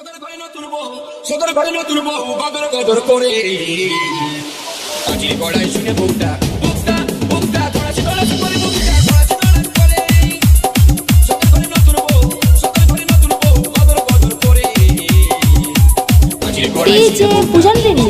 সদর ঘরে নতুন বউ গদর গদর করে আজির গড়াই শুনে বুকটা বুকটা বুকটা ধরাছে ধরাছে করে বুকটা ধরাছে ধরাছে করে সদর ঘরে নতুন বউ গদর গদর করে আজির গড়াই DJ Pujan Remix